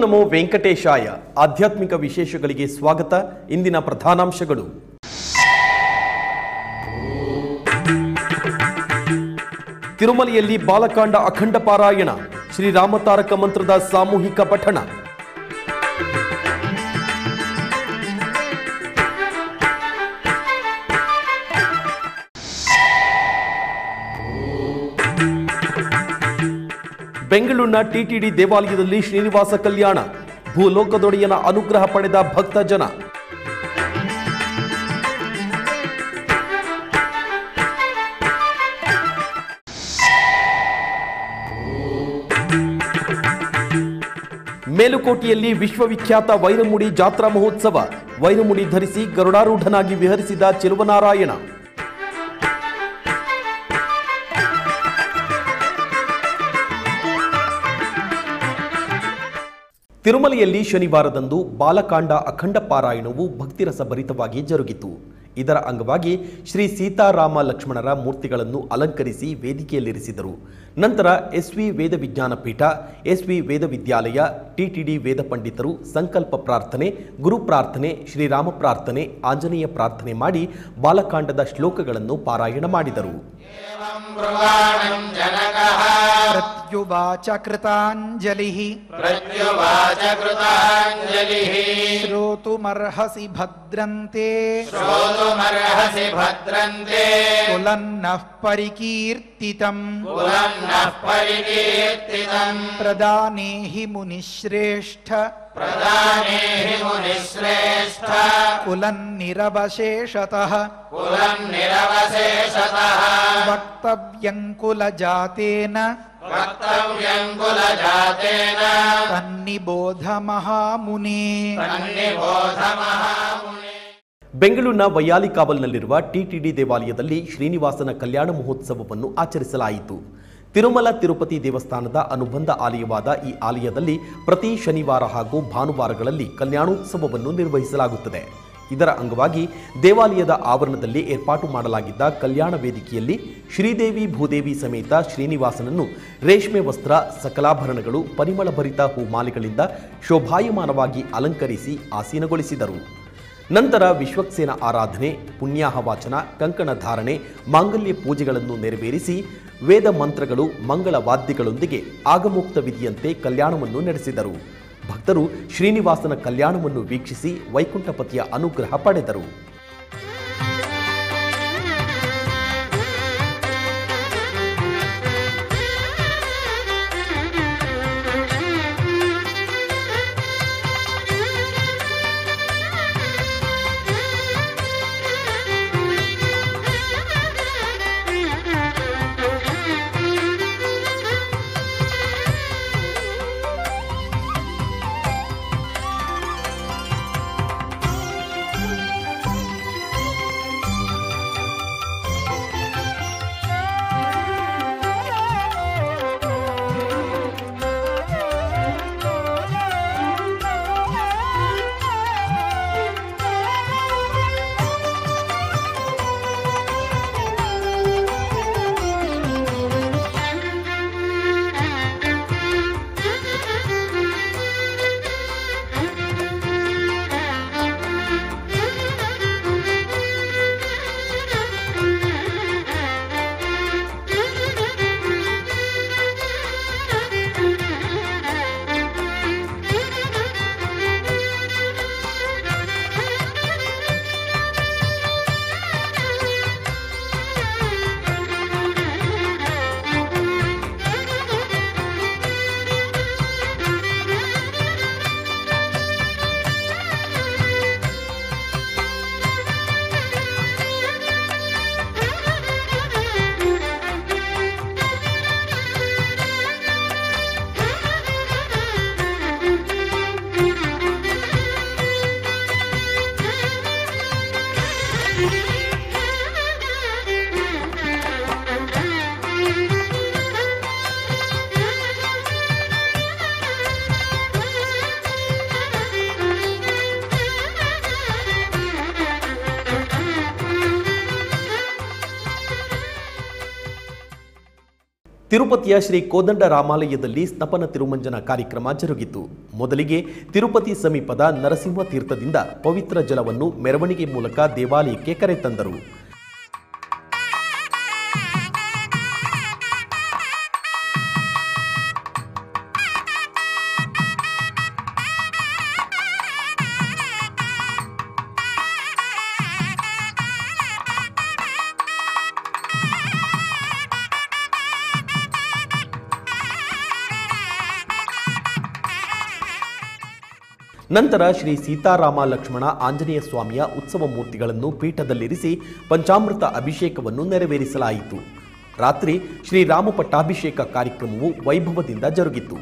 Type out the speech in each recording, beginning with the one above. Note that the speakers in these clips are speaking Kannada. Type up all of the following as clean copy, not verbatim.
ನಮೋ ವೆಂಕಟೇಶಾಯ ಆಧ್ಯಾತ್ಮಿಕ ವಿಶೇಷಗಳಿಗೆ ಸ್ವಾಗತ. ಇಂದಿನ ಪ್ರಧಾನಾಂಶಗಳು. ತಿರುಮಲೆಯಲ್ಲಿ ಬಾಲಕಾಂಡ ಅಖಂಡ ಪಾರಾಯಣ, ಶ್ರೀರಾಮತಾರಕ ಮಂತ್ರದ ಸಾಮೂಹಿಕ ಪಠಣ. ಬೆಂಗಳೂರಿನ ಟಿಟಿಡಿ ದೇವಾಲಯದಲ್ಲಿ ಶ್ರೀನಿವಾಸ ಕಲ್ಯಾಣ, ಭೂಲೋಕದೊಡೆಯನ ಅನುಗ್ರಹ ಪಡೆದ ಭಕ್ತ ಜನ. ಮೇಲುಕೋಟೆಯಲ್ಲಿ ವಿಶ್ವವಿಖ್ಯಾತ ವೈರಮುಡಿ ಜಾತ್ರಾ ಮಹೋತ್ಸವ, ವೈರಮುಡಿ ಧರಿಸಿ ಗರುಡಾರೂಢನಾಗಿ ವಿಹರಿಸಿದ ಚೆಲುವನಾರಾಯಣ. ತಿರುಮಲೆಯಲ್ಲಿ ಶನಿವಾರದಂದು ಬಾಲಕಾಂಡ ಅಖಂಡ ಪಾರಾಯಣವು ಭಕ್ತಿರಸ ಭರಿತವಾಗಿ ಜರುಗಿತು. ಇದರ ಅಂಗವಾಗಿ ಶ್ರೀ ಸೀತಾರಾಮ ಲಕ್ಷ್ಮಣರ ಮೂರ್ತಿಗಳನ್ನು ಅಲಂಕರಿಸಿ ವೇದಿಕೆಯಲ್ಲಿರಿಸಿದರು. ನಂತರ ಎಸ್ವಿ ವೇದ ವಿಜ್ಞಾನ ಪೀಠ, ಎಸ್ವಿ ವೇದ ವಿದ್ಯಾಲಯ, ಟಿಟಿಡಿ ವೇದ ಪಂಡಿತರು ಸಂಕಲ್ಪ ಪ್ರಾರ್ಥನೆ, ಗುರು ಪ್ರಾರ್ಥನೆ, ಶ್ರೀರಾಮ ಪ್ರಾರ್ಥನೆ, ಆಂಜನೇಯ ಪ್ರಾರ್ಥನೆ ಮಾಡಿ ಬಾಲಕಾಂಡದ ಶ್ಲೋಕಗಳನ್ನು ಪಾರಾಯಣ ಮಾಡಿದರು. ಪ್ರತ್ಯುವಾಚ ಕೃತಾಂಜಲಿಃ ಶ್ರೋತುಮರ್ಹಸಿ ಭದ್ರಂತೆ ಕುಲನ್ನಃ ಪರಿಕೀರ್ತಿತಂ ಪ್ರದಾನೇಹಿ ಮುನಿಶ್ರೇಷ್ಠ ಕುಲನ್ನಿರವಶೇಷತಃ ವಕ್ತವ್ಯಂ ಕುಲಜಾತೇನ ತನ್ನಿಬೋಧ ಮಹಾಮುನೇ. ಬೆಂಗಳೂರಿನ ವೈಯಾಲಿಕಾವಲ್ನಲ್ಲಿರುವ ಟಿಟಿಡಿ ದೇವಾಲಯದಲ್ಲಿ ಶ್ರೀನಿವಾಸನ ಕಲ್ಯಾಣ ಮಹೋತ್ಸವವನ್ನು ಆಚರಿಸಲಾಯಿತು. ತಿರುಮಲ ತಿರುಪತಿ ದೇವಸ್ಥಾನದ ಅನುಬಂಧ ಆಲಯವಾದ ಈ ಆಲಯದಲ್ಲಿ ಪ್ರತಿ ಶನಿವಾರ ಹಾಗೂ ಭಾನುವಾರಗಳಲ್ಲಿ ಕಲ್ಯಾಣೋತ್ಸವವನ್ನು ನಿರ್ವಹಿಸಲಾಗುತ್ತದೆ. ಇದರ ಅಂಗವಾಗಿ ದೇವಾಲಯದ ಆವರಣದಲ್ಲಿ ಏರ್ಪಾಟು ಮಾಡಲಾಗಿದ್ದ ಕಲ್ಯಾಣ ವೇದಿಕೆಯಲ್ಲಿ ಶ್ರೀದೇವಿ ಭೂದೇವಿ ಸಮೇತ ಶ್ರೀನಿವಾಸನನ್ನು ರೇಷ್ಮೆ ವಸ್ತ್ರ, ಸಕಲಾಭರಣಗಳು, ಪರಿಮಳಭರಿತ ಹೂಮಾಲೆಗಳಿಂದ ಶೋಭಾಯಮಾನವಾಗಿ ಅಲಂಕರಿಸಿ ಆಸೀನಗೊಳಿಸಿದರು. ನಂತರ ವಿಶ್ವಕ್ಸೇನ ಆರಾಧನೆ, ಪುಣ್ಯಾಹ ವಾಚನ, ಕಂಕಣ ಧಾರಣೆ, ಮಾಂಗಲ್ಯ ಪೂಜೆಗಳನ್ನು ನೆರವೇರಿಸಿ ವೇದ ಮಂತ್ರಗಳು, ಮಂಗಳ ವಾದ್ಯಗಳೊಂದಿಗೆ ಆಗಮೋಕ್ತ ವಿಧಿಯಂತೆ ಕಲ್ಯಾಣವನ್ನು ನಡೆಸಿದರು. ಭಕ್ತರು ಶ್ರೀನಿವಾಸನ ಕಲ್ಯಾಣವನ್ನು ವೀಕ್ಷಿಸಿ ವೈಕುಂಠಪತಿಯ ಅನುಗ್ರಹ ಪಡೆದರು. ತಿರುಪತಿಯ ಶ್ರೀ ಕೋದಂಡ ರಾಮಾಲಯದಲ್ಲಿ ಸ್ನಪನ ತಿರುಮಂಜನ ಕಾರ್ಯಕ್ರಮ ಜರುಗಿತು. ಮೊದಲಿಗೆ ತಿರುಪತಿ ಸಮೀಪದ ನರಸಿಂಹ ತೀರ್ಥದಿಂದ ಪವಿತ್ರ ಜಲವನ್ನು ಮೆರವಣಿಗೆ ಮೂಲಕ ದೇವಾಲಯಕ್ಕೆ ಕರೆತಂದರು. ನಂತರ ಶ್ರೀ ಸೀತಾರಾಮ ಲಕ್ಷ್ಮಣ ಆಂಜನೇಯ ಸ್ವಾಮಿಯ ಉತ್ಸವ ಮೂರ್ತಿಗಳನ್ನು ಪೀಠದಲ್ಲಿರಿಸಿ ಪಂಚಾಮೃತ ಅಭಿಷೇಕವನ್ನು ನೆರವೇರಿಸಲಾಯಿತು. ರಾತ್ರಿ ಶ್ರೀರಾಮ ಪಟ್ಟಾಭಿಷೇಕ ಕಾರ್ಯಕ್ರಮವು ವೈಭವದಿಂದ ಜರುಗಿತು.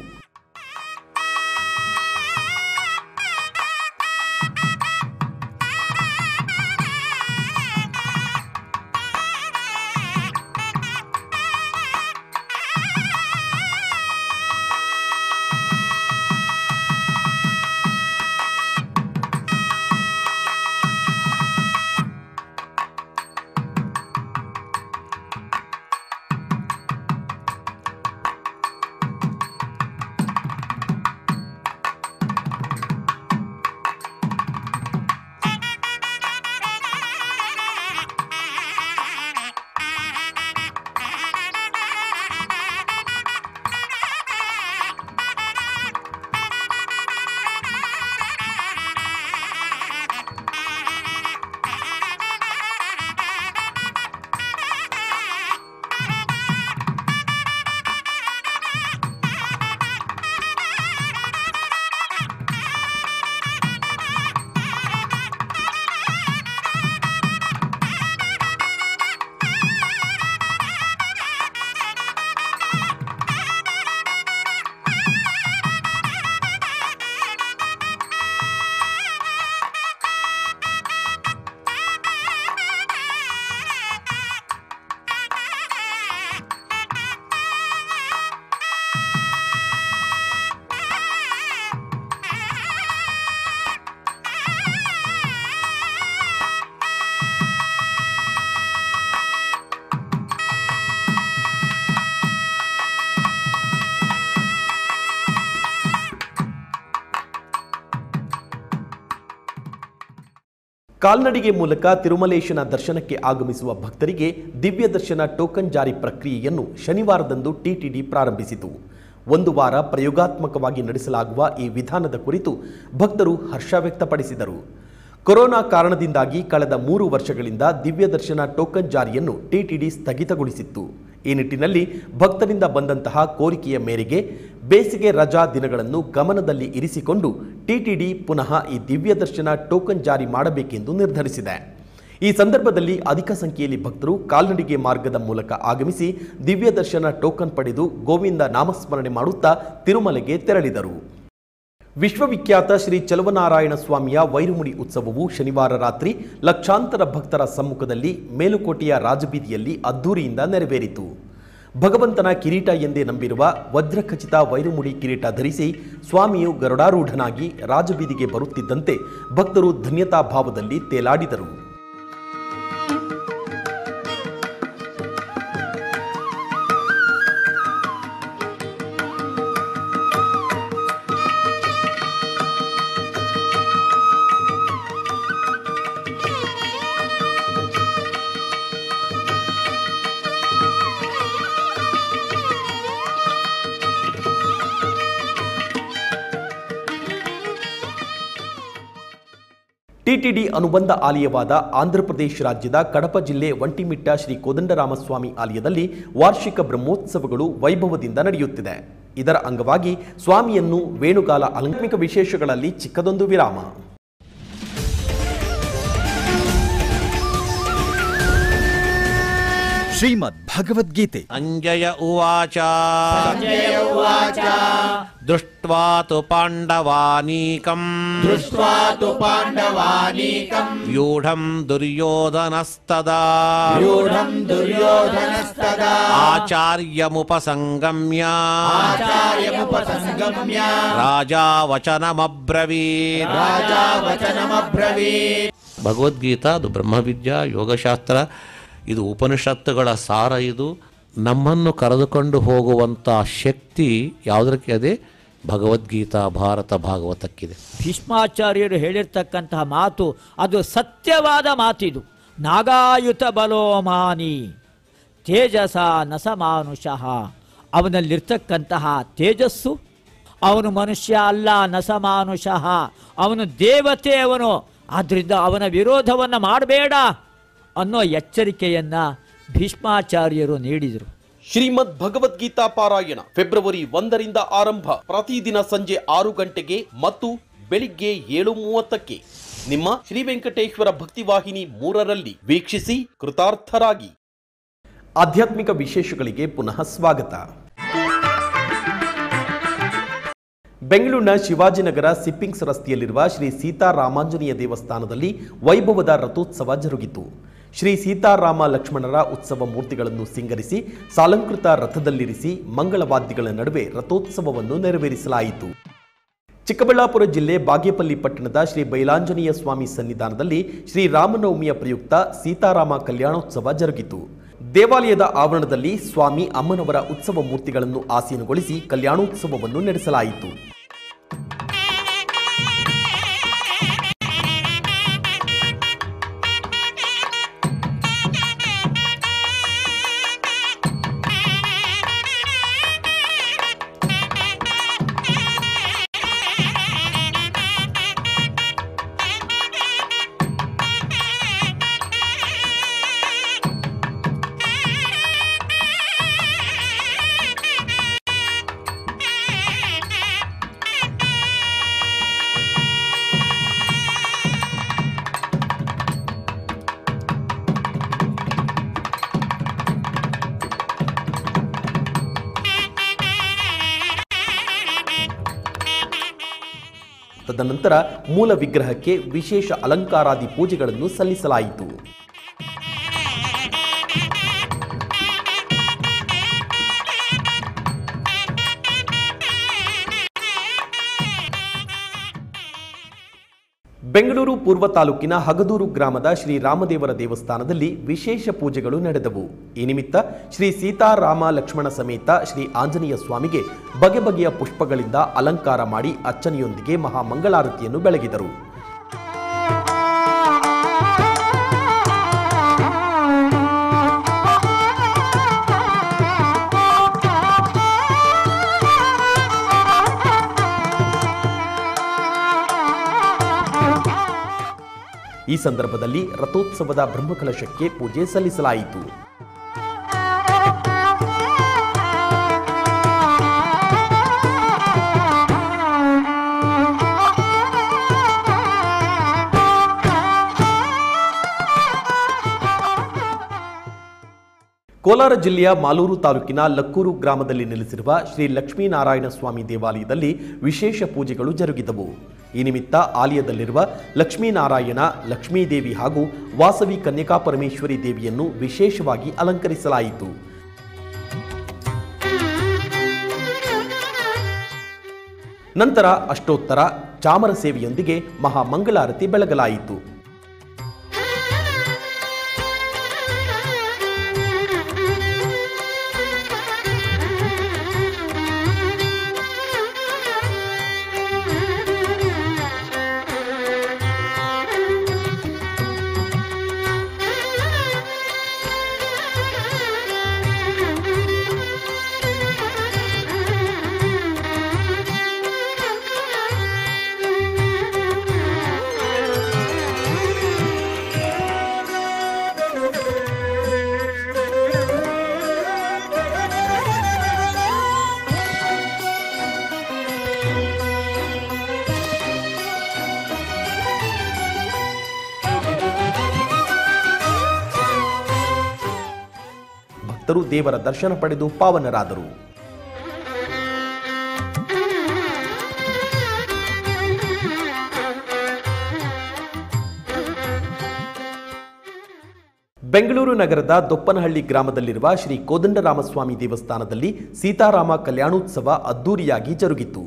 ಕಾಲ್ನಡಿಗೆ ಮೂಲಕ ತಿರುಮಲೇಶನ ದರ್ಶನಕ್ಕೆ ಆಗಮಿಸುವ ಭಕ್ತರಿಗೆ ದಿವ್ಯ ದರ್ಶನ ಟೋಕನ್ ಜಾರಿ ಪ್ರಕ್ರಿಯೆಯನ್ನು ಶನಿವಾರದಂದು ಟಿಟಿಡಿ ಪ್ರಾರಂಭಿಸಿತು. ಒಂದು ವಾರ ಪ್ರಯೋಗಾತ್ಮಕವಾಗಿ ನಡೆಸಲಾಗುವ ಈ ವಿಧಾನದ ಕುರಿತು ಭಕ್ತರು ಹರ್ಷ ವ್ಯಕ್ತಪಡಿಸಿದರು. ಕೊರೋನಾ ಕಾರಣದಿಂದಾಗಿ ಕಳೆದ 3 ವರ್ಷಗಳಿಂದ ದಿವ್ಯ ದರ್ಶನ ಟೋಕನ್ ಜಾರಿಯನ್ನು ಟಿಟಿಡಿ ಸ್ಥಗಿತಗೊಳಿಸಿತ್ತು. ಈ ನಿಟ್ಟಿನಲ್ಲಿ ಭಕ್ತರಿಂದ ಬಂದಂತಹ ಕೋರಿಕೆಯ ಮೇರೆಗೆ ಬೇಸಿಗೆ ರಜಾ ದಿನಗಳನ್ನು ಗಮನದಲ್ಲಿ ಇರಿಸಿಕೊಂಡು ಟಿಟಿಡಿ ಪುನಃ ಈ ದಿವ್ಯ ದರ್ಶನ ಟೋಕನ್ ಜಾರಿ ಮಾಡಬೇಕೆಂದು ನಿರ್ಧರಿಸಿದೆ. ಈ ಸಂದರ್ಭದಲ್ಲಿ ಅಧಿಕ ಸಂಖ್ಯೆಯಲ್ಲಿ ಭಕ್ತರು ಕಾಲ್ನಡಿಗೆ ಮಾರ್ಗದ ಮೂಲಕ ಆಗಮಿಸಿ ದಿವ್ಯ ದರ್ಶನ ಟೋಕನ್ ಪಡೆದು ಗೋವಿಂದ ನಾಮಸ್ಮರಣೆ ಮಾಡುತ್ತಾ ತಿರುಮಲೆಗೆ ತೆರಳಿದರು. ವಿಶ್ವವಿಖ್ಯಾತ ಶ್ರೀ ಚಲುವನಾರಾಯಣ ಸ್ವಾಮಿಯ ವೈರಮುಡಿ ಉತ್ಸವವು ಶನಿವಾರ ರಾತ್ರಿ ಲಕ್ಷಾಂತರ ಭಕ್ತರ ಸಮ್ಮುಖದಲ್ಲಿ ಮೇಲುಕೋಟೆಯ ರಾಜಬೀದಿಯಲ್ಲಿ ಅದ್ದೂರಿಯಿಂದ ನೆರವೇರಿತು. ಭಗವಂತನ ಕಿರೀಟ ಎಂದೇ ನಂಬಿರುವ ವಜ್ರಖಚಿತ ವೈರಮುಡಿ ಕಿರೀಟ ಧರಿಸಿ ಸ್ವಾಮಿಯು ಗರುಡಾರೂಢನಾಗಿ ರಾಜಬೀದಿಗೆ ಬರುತ್ತಿದ್ದಂತೆ ಭಕ್ತರು ಧನ್ಯತಾ ಭಾವದಲ್ಲಿ ತೇಲಾಡಿದರು. ಟಿಟಿಡಿ ಅನುಬಂಧ ಆಲಯವಾದ ಆಂಧ್ರಪ್ರದೇಶ ರಾಜ್ಯದ ಕಡಪ ಜಿಲ್ಲೆ ಒಂಟಿಮಿಟ್ಟ ಶ್ರೀ ಕೋದಂಡರಾಮಸ್ವಾಮಿ ಆಲಯದಲ್ಲಿ ವಾರ್ಷಿಕ ಬ್ರಹ್ಮೋತ್ಸವಗಳು ವೈಭವದಿಂದ ನಡೆಯುತ್ತಿದೆ. ಇದರ ಅಂಗವಾಗಿ ಸ್ವಾಮಿಯನ್ನು ವೇಣುಗಾಲ ಅಲಂಕಾರಿಕ ವಿಶೇಷಗಳಲ್ಲಿ ಚಿಕ್ಕದೊಂದು ವಿರಾಮ. ಶ್ರೀಮದ್ ಭಗವದ್ಗೀತೆ ಅಂಜಯ ಉವಾಚ ದೃಷ್ಟ್ವಾ ತು ಪಾಂಡವಾನೀಕಂ ವ್ಯೂಢಂ ದುರ್ಯೋಧನಸ್ತದಾ ಆಚಾರ್ಯಮುಪಸಂಗಮ್ಯ ರಾಜಾ ವಚನಮಬ್ರವೀತ್. ಭಗವದ್ಗೀತಾ ಅದು ಬ್ರಹ್ಮವಿದ್ಯಾ ಯೋಗಶಾಸ್ತ್ರ, ಇದು ಉಪನಿಷತ್ತುಗಳ ಸಾರ. ಇದು ನಮ್ಮನ್ನು ಕರೆದುಕೊಂಡು ಹೋಗುವಂಥ ಶಕ್ತಿ ಯಾವುದಕ್ಕೆ ಅದೇ ಭಗವದ್ಗೀತಾ ಭಾರತ ಭಾಗವತಕ್ಕಿದೆ. ಭೀಷ್ಮಾಚಾರ್ಯರು ಹೇಳಿರ್ತಕ್ಕಂತಹ ಮಾತು ಅದು ಸತ್ಯವಾದ ಮಾತಿದು. ನಾಗಾಯುತ ಬಲೋಮಾನಿ ತೇಜಸ ನಸಮಾನುಷಃ. ಅವನಲ್ಲಿರ್ತಕ್ಕಂತಹ ತೇಜಸ್ಸು, ಅವನು ಮನುಷ್ಯ ಅಲ್ಲ, ನಸಮಾನುಷಃ, ಅವನು ದೇವತೆ ಅವನು. ಆದ್ದರಿಂದ ಅವನ ವಿರೋಧವನ್ನು ಮಾಡಬೇಡ ಅನ್ನೋ ಎಚ್ಚರಿಕೆಯನ್ನು ಭೀಷ್ಮಾಚಾರ್ಯರು ನೀಡಿದರು. ಶ್ರೀಮದ್ ಭಗವದ್ಗೀತಾ ಪಾರಾಯಣ ಫೆಬ್ರವರಿ 1ರಿಂದ ಆರಂಭ. ಪ್ರತಿದಿನ ಸಂಜೆ 6 ಗಂಟೆಗೆ ಮತ್ತು ಬೆಳಿಗ್ಗೆ 7:30ಕ್ಕೆ ನಿಮ್ಮ ಶ್ರೀ ವೆಂಕಟೇಶ್ವರ ಭಕ್ತಿವಾಹಿನಿ 3ರಲ್ಲಿ ವೀಕ್ಷಿಸಿ ಕೃತಾರ್ಥರಾಗಿ. ಆಧ್ಯಾತ್ಮಿಕ ವಿಶೇಷಗಳಿಗೆ ಪುನಃ ಸ್ವಾಗತ. ಬೆಂಗಳೂರಿನ ಶಿವಾಜಿನಗರ ಸಿಪ್ಪಿಂಗ್ಸ್ ರಸ್ತೆಯಲ್ಲಿರುವ ಶ್ರೀ ಸೀತಾರಾಮಾಂಜನೇಯ ದೇವಸ್ಥಾನದಲ್ಲಿ ವೈಭವದ ರಥೋತ್ಸವ ಜರುಗಿತು. ಶ್ರೀ ಸೀತಾರಾಮ ಲಕ್ಷ್ಮಣರ ಉತ್ಸವ ಮೂರ್ತಿಗಳನ್ನು ಸಿಂಗರಿಸಿ ಸಾಲಂಕೃತ ರಥದಲ್ಲಿರಿಸಿ ಮಂಗಳವಾದ್ಯಗಳ ನಡುವೆ ರಥೋತ್ಸವವನ್ನು ನೆರವೇರಿಸಲಾಯಿತು. ಚಿಕ್ಕಬಳ್ಳಾಪುರ ಜಿಲ್ಲೆ ಬಾಗೇಪಲ್ಲಿ ಪಟ್ಟಣದ ಶ್ರೀ ಬೈಲಾಂಜನೇಯ ಸ್ವಾಮಿ ಸನ್ನಿಧಾನದಲ್ಲಿ ಶ್ರೀರಾಮನವಮಿಯ ಪ್ರಯುಕ್ತ ಸೀತಾರಾಮ ಕಲ್ಯಾಣೋತ್ಸವ ಜರುಗಿತು. ದೇವಾಲಯದ ಆವರಣದಲ್ಲಿ ಸ್ವಾಮಿ ಅಮ್ಮನವರ ಉತ್ಸವ ಮೂರ್ತಿಗಳನ್ನು ಆಸೀನಗೊಳಿಸಿ ಕಲ್ಯಾಣೋತ್ಸವವನ್ನು ನಡೆಸಲಾಯಿತು. ತದನಂತರ ಮೂಲ ವಿಗ್ರಹಕ್ಕೆ ವಿಶೇಷ ಅಲಂಕಾರಾದಿ ಪೂಜೆಗಳನ್ನು ಸಲ್ಲಿಸಲಾಯಿತು. ಬೆಂಗಳೂರು ಪೂರ್ವ ತಾಲೂಕಿನ ಹಗದೂರು ಗ್ರಾಮದ ಶ್ರೀ ರಾಮದೇವರ ದೇವಸ್ಥಾನದಲ್ಲಿ ವಿಶೇಷ ಪೂಜೆಗಳು ನಡೆದವು. ಈ ನಿಮಿತ್ತ ಶ್ರೀ ಸೀತಾರಾಮ ಲಕ್ಷ್ಮಣ ಸಮೇತ ಶ್ರೀ ಆಂಜನೇಯ ಸ್ವಾಮಿಗೆ ಬಗೆ ಬಗೆಯ ಪುಷ್ಪಗಳಿಂದ ಅಲಂಕಾರ ಮಾಡಿ ಅರ್ಚನೆಯೊಂದಿಗೆ ಮಹಾಮಂಗಳಾರತಿಯನ್ನು ಬೆಳಗಿದರು. ಈ ಸಂದರ್ಭದಲ್ಲಿ ರಥೋತ್ಸವದ ಬ್ರಹ್ಮಕಲಶಕ್ಕೆ ಪೂಜೆ ಸಲ್ಲಿಸಲಾಯಿತು. ಕೋಲಾರ ಜಿಲ್ಲೆಯ ಮಾಲೂರು ತಾಲೂಕಿನ ಲಕ್ಕೂರು ಗ್ರಾಮದಲ್ಲಿ ನೆಲೆಸಿರುವ ಶ್ರೀ ಲಕ್ಷ್ಮೀನಾರಾಯಣ ಸ್ವಾಮಿ ದೇವಾಲಯದಲ್ಲಿ ವಿಶೇಷ ಪೂಜೆಗಳು ಜರುಗಿದವು. ಈ ನಿಮಿತ್ತ ಆಲಯದಲ್ಲಿರುವ ಲಕ್ಷ್ಮೀನಾರಾಯಣ, ಲಕ್ಷ್ಮೀದೇವಿ ಹಾಗೂ ವಾಸವಿ ಕನ್ಯಕಾ ಪರಮೇಶ್ವರಿ ದೇವಿಯನ್ನು ವಿಶೇಷವಾಗಿ ಅಲಂಕರಿಸಲಾಯಿತು. ನಂತರ ಅಷ್ಟೋತ್ತರ ಚಾಮರ ಸೇವೆಯೊಂದಿಗೆ ಮಹಾಮಂಗಳಾರತಿ ಬೆಳಗಲಾಯಿತು. ಭಕ್ತರು ದೇವರ ದರ್ಶನ ಪಡೆದು ಪಾವನರಾದರು. ಬೆಂಗಳೂರು ನಗರದ ದೊಪ್ಪನಹಳ್ಳಿ ಗ್ರಾಮದಲ್ಲಿರುವ ಶ್ರೀ ಕೋದಂಡರಾಮಸ್ವಾಮಿ ದೇವಸ್ಥಾನದಲ್ಲಿ ಸೀತಾರಾಮ ಕಲ್ಯಾಣೋತ್ಸವ ಅದ್ದೂರಿಯಾಗಿ ಜರುಗಿತು.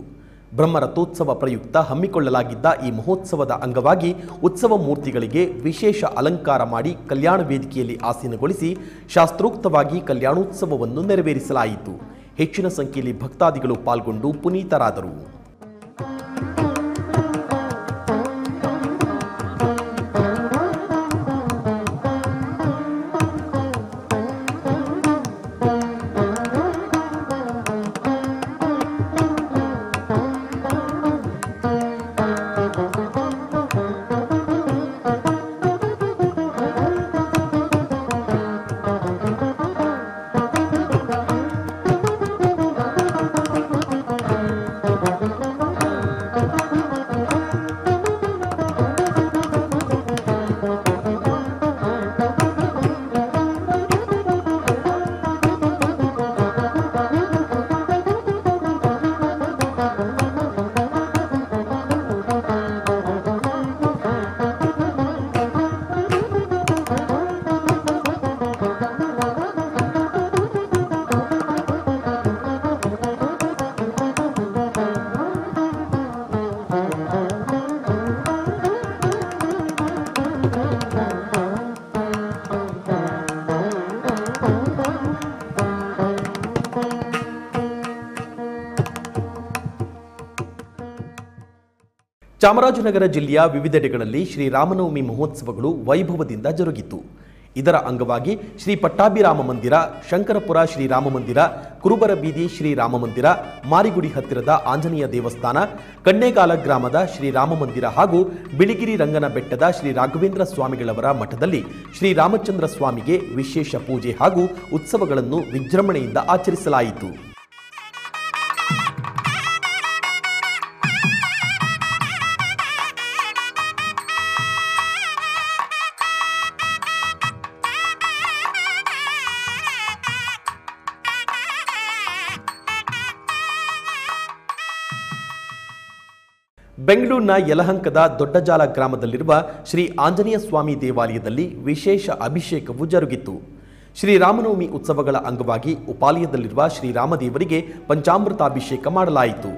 ಬ್ರಹ್ಮರಥೋತ್ಸವ ಪ್ರಯುಕ್ತ ಹಮ್ಮಿಕೊಳ್ಳಲಾಗಿದ್ದ ಈ ಮಹೋತ್ಸವದ ಅಂಗವಾಗಿ ಉತ್ಸವ ಮೂರ್ತಿಗಳಿಗೆ ವಿಶೇಷ ಅಲಂಕಾರ ಮಾಡಿ ಕಲ್ಯಾಣ ವೇದಿಕೆಯಲ್ಲಿ ಆಸೀನಗೊಳಿಸಿ ಶಾಸ್ತ್ರೋಕ್ತವಾಗಿ ಕಲ್ಯಾಣೋತ್ಸವವನ್ನು ನೆರವೇರಿಸಲಾಯಿತು. ಹೆಚ್ಚಿನ ಸಂಖ್ಯೆಯಲ್ಲಿ ಭಕ್ತಾದಿಗಳು ಪಾಲ್ಗೊಂಡು ಪುನೀತರಾದರು. ಚಾಮರಾಜನಗರ ಜಿಲ್ಲೆಯ ವಿವಿಧೆಡೆಗಳಲ್ಲಿ ಶ್ರೀರಾಮನವಮಿ ಮಹೋತ್ಸವಗಳು ವೈಭವದಿಂದ ಜರುಗಿತು. ಇದರ ಅಂಗವಾಗಿ ಶ್ರೀ ಪಟ್ಟಾಭಿರಾಮ ಮಂದಿರ, ಶಂಕರಪುರ ಶ್ರೀರಾಮ ಮಂದಿರ, ಕುರುಬರ ಬೀದಿ ಶ್ರೀರಾಮ ಮಂದಿರ, ಮಾರಿಗುಡಿ ಹತ್ತಿರದ ಆಂಜನೇಯ ದೇವಸ್ಥಾನ, ಕಣ್ಣೇಗಾಲ ಗ್ರಾಮದ ಶ್ರೀರಾಮ ಮಂದಿರ ಹಾಗೂ ಬಿಳಿಗಿರಿ ರಂಗನ ಬೆಟ್ಟದ ಶ್ರೀ ರಾಘವೇಂದ್ರ ಸ್ವಾಮಿಗಳವರ ಮಠದಲ್ಲಿ ಶ್ರೀರಾಮಚಂದ್ರ ಸ್ವಾಮಿಗೆ ವಿಶೇಷ ಪೂಜೆ ಹಾಗೂ ಉತ್ಸವಗಳನ್ನು ವಿಜೃಂಭಣೆಯಿಂದ ಆಚರಿಸಲಾಯಿತು. ಬೆಂಗಳೂರಿನ ಯಲಹಂಕದ ದೊಡ್ಡಜಾಲ ಗ್ರಾಮದಲ್ಲಿರುವ ಶ್ರೀ ಆಂಜನೇಯ ಸ್ವಾಮಿ ದೇವಾಲಯದಲ್ಲಿ ವಿಶೇಷ ಅಭಿಷೇಕವು ಜರುಗಿತು. ಶ್ರೀರಾಮನವಮಿ ಉತ್ಸವಗಳ ಅಂಗವಾಗಿ ಉಪಾಲಯದಲ್ಲಿರುವ ಶ್ರೀರಾಮದೇವರಿಗೆ ಪಂಚಾಮೃತಾಭಿಷೇಕ ಮಾಡಲಾಯಿತು.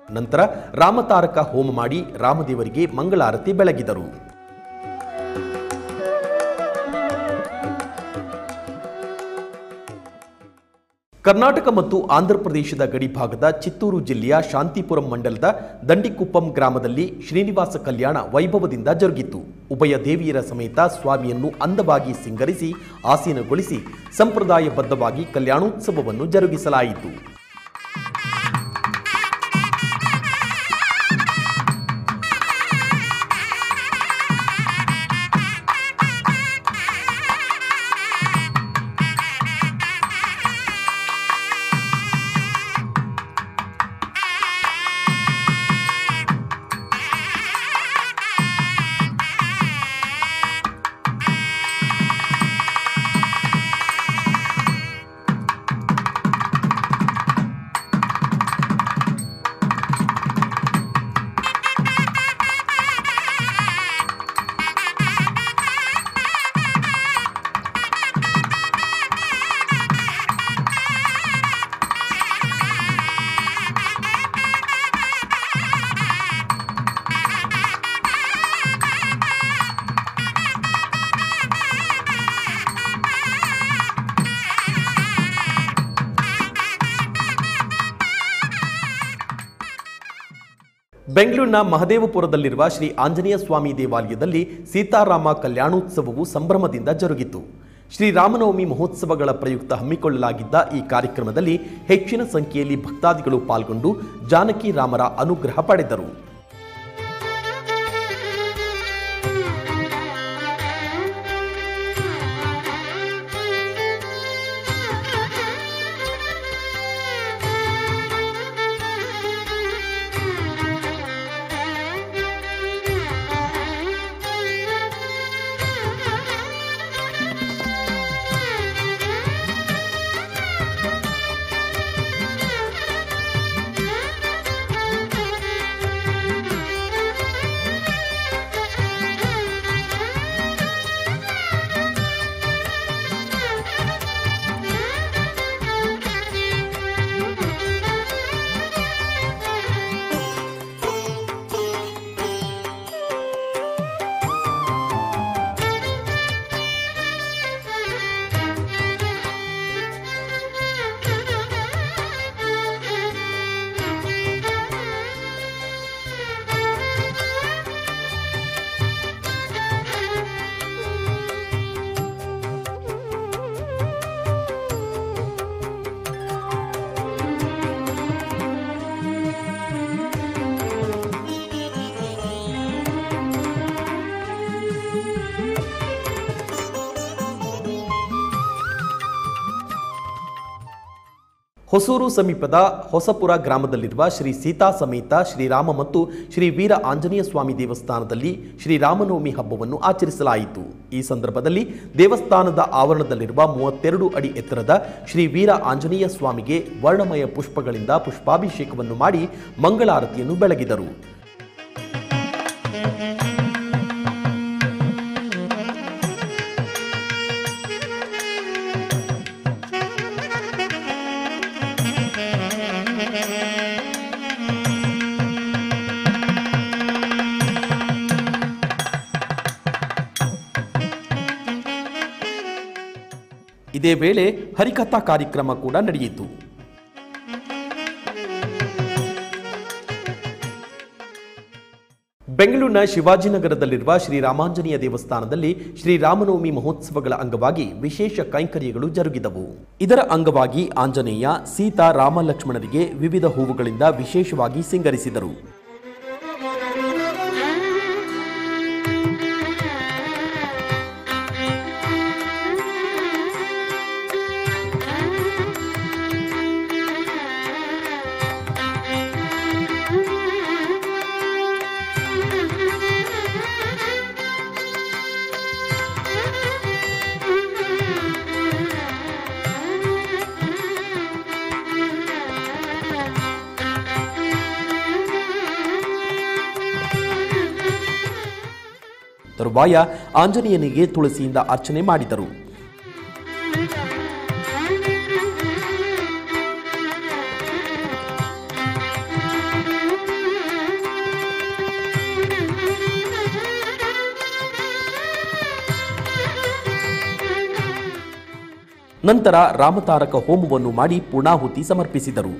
ನಂತರ ರಾಮತಾರಕ ಹೋಮ ಮಾಡಿ ರಾಮದೇವರಿಗೆ ಮಂಗಳಾರತಿ ಬೆಳಗಿದರು. ಕರ್ನಾಟಕ ಮತ್ತು ಆಂಧ್ರಪ್ರದೇಶದ ಗಡಿಭಾಗದ ಚಿತ್ತೂರು ಜಿಲ್ಲೆಯ ಶಾಂತಿಪುರಂ ಮಂಡಲದ ದಂಡಿಕುಪ್ಪಂ ಗ್ರಾಮದಲ್ಲಿ ಶ್ರೀನಿವಾಸ ಕಲ್ಯಾಣ ವೈಭವದಿಂದ ಜರುಗಿತು. ಉಭಯ ದೇವಿಯರ ಸಮೇತ ಸ್ವಾಮಿಯನ್ನು ಅಂದವಾಗಿ ಸಿಂಗರಿಸಿ ಆಸೀನಗೊಳಿಸಿ ಸಂಪ್ರದಾಯಬದ್ಧವಾಗಿ ಕಲ್ಯಾಣೋತ್ಸವವನ್ನು ಜರುಗಿಸಲಾಯಿತು. ಬೆಂಗಳೂರಿನ ಮಹದೇವಪುರದಲ್ಲಿರುವ ಶ್ರೀ ಆಂಜನೇಯ ಸ್ವಾಮಿ ದೇವಾಲಯದಲ್ಲಿ ಸೀತಾರಾಮ ಕಲ್ಯಾಣೋತ್ಸವವು ಸಂಭ್ರಮದಿಂದ ಜರುಗಿತು. ಶ್ರೀರಾಮನವಮಿ ಮಹೋತ್ಸವಗಳ ಪ್ರಯುಕ್ತ ಹಮ್ಮಿಕೊಳ್ಳಲಾಗಿದ್ದ ಈ ಕಾರ್ಯಕ್ರಮದಲ್ಲಿ ಹೆಚ್ಚಿನ ಸಂಖ್ಯೆಯಲ್ಲಿ ಭಕ್ತಾದಿಗಳು ಪಾಲ್ಗೊಂಡು ಜಾನಕಿ ರಾಮರ ಅನುಗ್ರಹ ಪಡೆದರು. ಹೊಸೂರು ಸಮೀಪದ ಹೊಸಪುರ ಗ್ರಾಮದಲ್ಲಿರುವ ಶ್ರೀ ಸೀತಾ ಸಮೇತ ಶ್ರೀರಾಮ ಮತ್ತು ಶ್ರೀ ವೀರ ಆಂಜನೇಯ ಸ್ವಾಮಿ ದೇವಸ್ಥಾನದಲ್ಲಿ ಶ್ರೀರಾಮನವಮಿ ಹಬ್ಬವನ್ನು ಆಚರಿಸಲಾಯಿತು. ಈ ಸಂದರ್ಭದಲ್ಲಿ ದೇವಸ್ಥಾನದ ಆವರಣದಲ್ಲಿರುವ 32 ಅಡಿ ಎತ್ತರದ ಶ್ರೀ ವೀರ ಆಂಜನೇಯ ಸ್ವಾಮಿಗೆ ವರ್ಣಮಯ ಪುಷ್ಪಗಳಿಂದ ಪುಷ್ಪಾಭಿಷೇಕವನ್ನು ಮಾಡಿ ಮಂಗಳಾರತಿಯನ್ನು ಬೆಳಗಿದರು. ಇದೇ ವೇಳೆ ಹರಿಕಥಾ ಕಾರ್ಯಕ್ರಮ ಕೂಡ ನಡೆಯಿತು. ಬೆಂಗಳೂರಿನ ಶಿವಾಜಿನಗರದಲ್ಲಿರುವ ಶ್ರೀರಾಮಾಂಜನೇಯ ದೇವಸ್ಥಾನದಲ್ಲಿ ಶ್ರೀರಾಮನವಮಿ ಮಹೋತ್ಸವಗಳ ಅಂಗವಾಗಿ ವಿಶೇಷ ಕೈಂಕರ್ಯಗಳು ಜರುಗಿದವು. ಇದರ ಅಂಗವಾಗಿ ಆಂಜನೇಯ, ಸೀತಾ, ರಾಮ, ಲಕ್ಷ್ಮಣರಿಗೆ ವಿವಿಧ ಹೂವುಗಳಿಂದ ವಿಶೇಷವಾಗಿ ಸಿಂಗರಿಸಿದರು. ತರುವಾಯ ಆಂಜನೇಯನಿಗೆ ತುಳಸಿಯಿಂದ ಅರ್ಚನೆ ಮಾಡಿದರು. ನಂತರ ರಾಮತಾರಕ ಹೋಮವನ್ನು ಮಾಡಿ ಪೂರ್ಣಾಹುತಿ ಸಮರ್ಪಿಸಿದರು.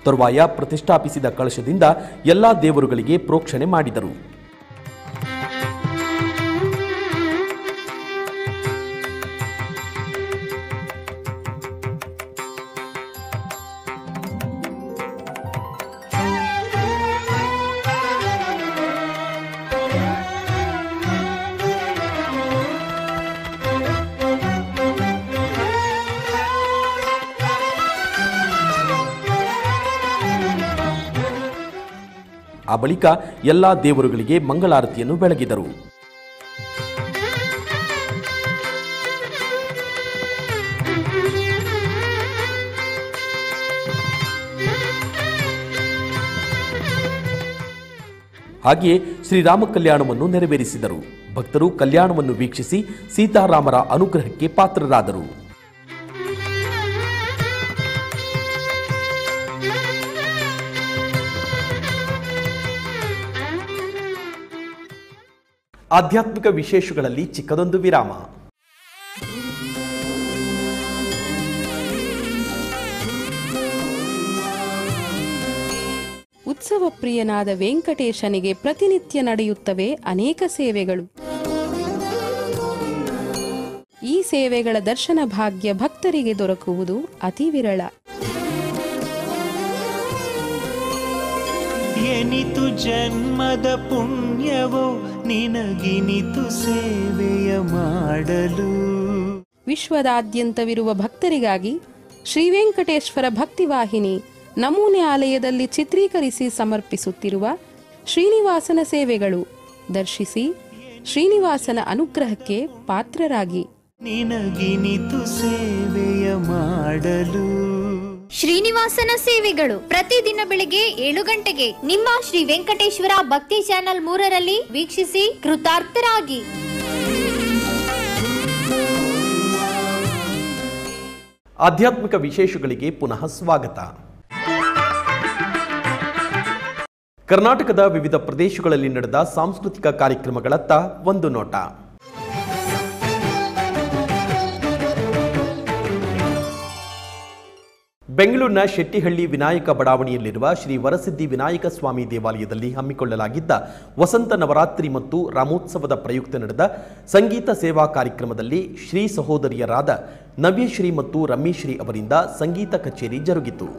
ತರುವಾಯ ಪ್ರತಿಷ್ಠಾಪಿಸಿದ ಕಳಶದಿಂದ ಎಲ್ಲಾ ದೇವರುಗಳಿಗೆ ಪ್ರೋಕ್ಷಣೆ ಮಾಡಿದರು. ಆ ಬಳಿಕ ಎಲ್ಲಾ ದೇವರುಗಳಿಗೆ ಮಂಗಳಾರತಿಯನ್ನು ಬೆಳಗಿದರು. ಹಾಗೆಯೇ ಶ್ರೀರಾಮ ಕಲ್ಯಾಣವನ್ನು ನೆರವೇರಿಸಿದರು. ಭಕ್ತರು ಕಲ್ಯಾಣವನ್ನು ವೀಕ್ಷಿಸಿ ಸೀತಾರಾಮರ ಅನುಗ್ರಹಕ್ಕೆ ಪಾತ್ರರಾದರು. ಆಧ್ಯಾತ್ಮಿಕ ವಿಶೇಷಗಳಲ್ಲಿ ಚಿಕ್ಕದೊಂದು ವಿರಾಮ. ಉತ್ಸವ ಪ್ರಿಯನಾದ ವೆಂಕಟೇಶನಿಗೆ ಪ್ರತಿನಿತ್ಯ ನಡೆಯುತ್ತವೆ ಅನೇಕ ಸೇವೆಗಳು. ಈ ಸೇವೆಗಳ ದರ್ಶನ ಭಾಗ್ಯ ಭಕ್ತರಿಗೆ ದೊರಕುವುದು ಅತಿ ವಿರಳ. ಎನಿತು ಜನ್ಮದ ಪುಣ್ಯವೋ ನಿನಗಿನಿತು ಸೇವೆಯ ಮಾಡಲು. ವಿಶ್ವದಾದ್ಯಂತವಿರುವ ಭಕ್ತರಿಗಾಗಿ ಶ್ರೀ ವೆಂಕಟೇಶ್ವರ ಭಕ್ತಿವಾಹಿನಿ ನಮೂನೆ ಆಲಯದಲ್ಲಿ ಚಿತ್ರೀಕರಿಸಿ ಸಮರ್ಪಿಸುತ್ತಿರುವ ಶ್ರೀನಿವಾಸನ ಸೇವೆಗಳು ದರ್ಶಿಸಿ ಶ್ರೀನಿವಾಸನ ಅನುಗ್ರಹಕ್ಕೆ ಪಾತ್ರರಾಗಿ. ನಿನಗಿನಿತು ಸೇವೆಯ ಮಾಡಲು. ಶ್ರೀನಿವಾಸನ ಸೇವೆಗಳು ಪ್ರತಿದಿನ ಬೆಳಗ್ಗೆ 7 ಗಂಟೆಗೆ ನಿಮ್ಮ ಶ್ರೀ ವೆಂಕಟೇಶ್ವರ ಭಕ್ತಿ ಚಾನೆಲ್ 3ರಲ್ಲಿ ವೀಕ್ಷಿಸಿ ಕೃತಾರ್ಥರಾಗಿ. ಆಧ್ಯಾತ್ಮಿಕ ವಿಶೇಷಗಳಿಗೆ ಪುನಃ ಸ್ವಾಗತ. ಕರ್ನಾಟಕದ ವಿವಿಧ ಪ್ರದೇಶಗಳಲ್ಲಿ ನಡೆದ ಸಾಂಸ್ಕೃತಿಕ ಕಾರ್ಯಕ್ರಮಗಳತ್ತ ಒಂದು ನೋಟ. ಬೆಂಗಳೂರಿನ ಶೆಟ್ಟಿಹಳ್ಳಿ ವಿನಾಯಕ ಬಡಾವಣೆಯಲ್ಲಿರುವ ಶ್ರೀ ವರಸಿದ್ಧಿ ವಿನಾಯಕ ಸ್ವಾಮಿ ದೇವಾಲಯದಲ್ಲಿ ಹಮ್ಮಿಕೊಳ್ಳಲಾಗಿದ್ದ ವಸಂತ ನವರಾತ್ರಿ ಮತ್ತು ರಾಮೋತ್ಸವದ ಪ್ರಯುಕ್ತ ನಡೆದ ಸಂಗೀತ ಸೇವಾ ಕಾರ್ಯಕ್ರಮದಲ್ಲಿ ಶ್ರೀ ಸಹೋದರಿಯರಾದ ನವ್ಯಶ್ರೀ ಮತ್ತು ರಮ್ಯಶ್ರೀ ಅವರಿಂದ ಸಂಗೀತ ಕಚೇರಿ ಜರುಗಿತು.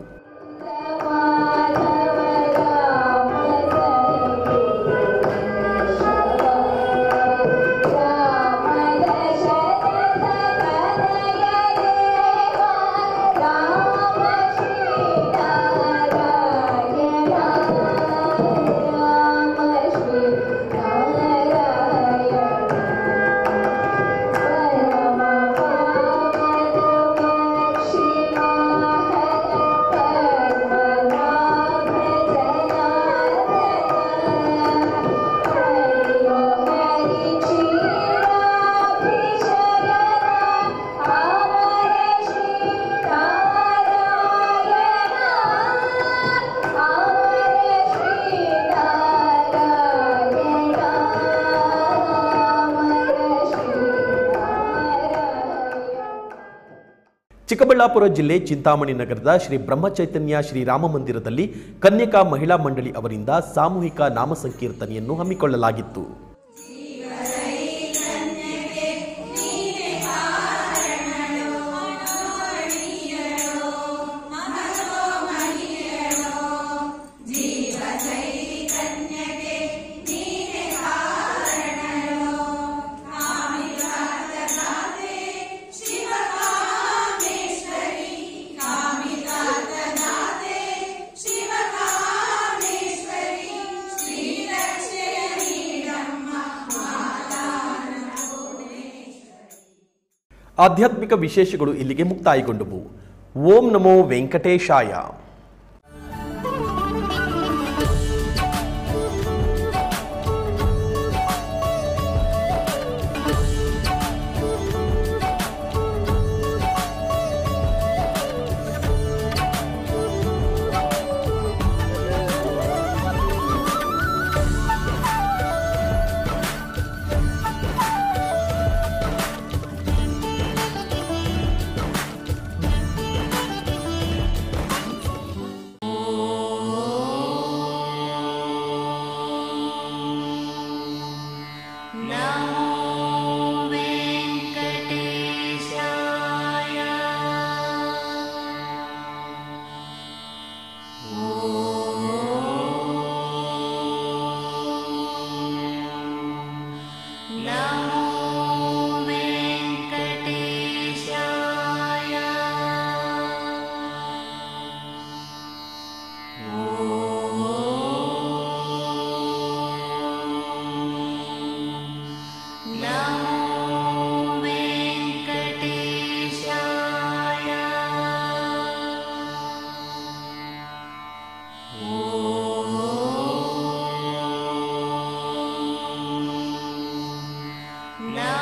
ಚಿಕ್ಕಬಳ್ಳಾಪುರ ಜಿಲ್ಲೆ ಚಿಂತಾಮಣಿ ನಗರದ ಶ್ರೀ ಬ್ರಹ್ಮಚೈತನ್ಯ ಶ್ರೀರಾಮ ಮಂದಿರದಲ್ಲಿ ಕನ್ಯಕಾ ಮಹಿಳಾ ಮಂಡಳಿ ಅವರಿಂದ ಸಾಮೂಹಿಕ ನಾಮ ಸಂಕೀರ್ತನೆಯನ್ನು ಹಮ್ಮಿಕೊಳ್ಳಲಾಗಿತ್ತು. ಆಧ್ಯಾತ್ಮಿಕ ವಿಶೇಷಗಳು ಇಲ್ಲಿಗೆ ಮುಕ್ತಾಯಗೊಂಡವು. ಓಂ ನಮೋ ವೆಂಕಟೇಶಾಯ. No.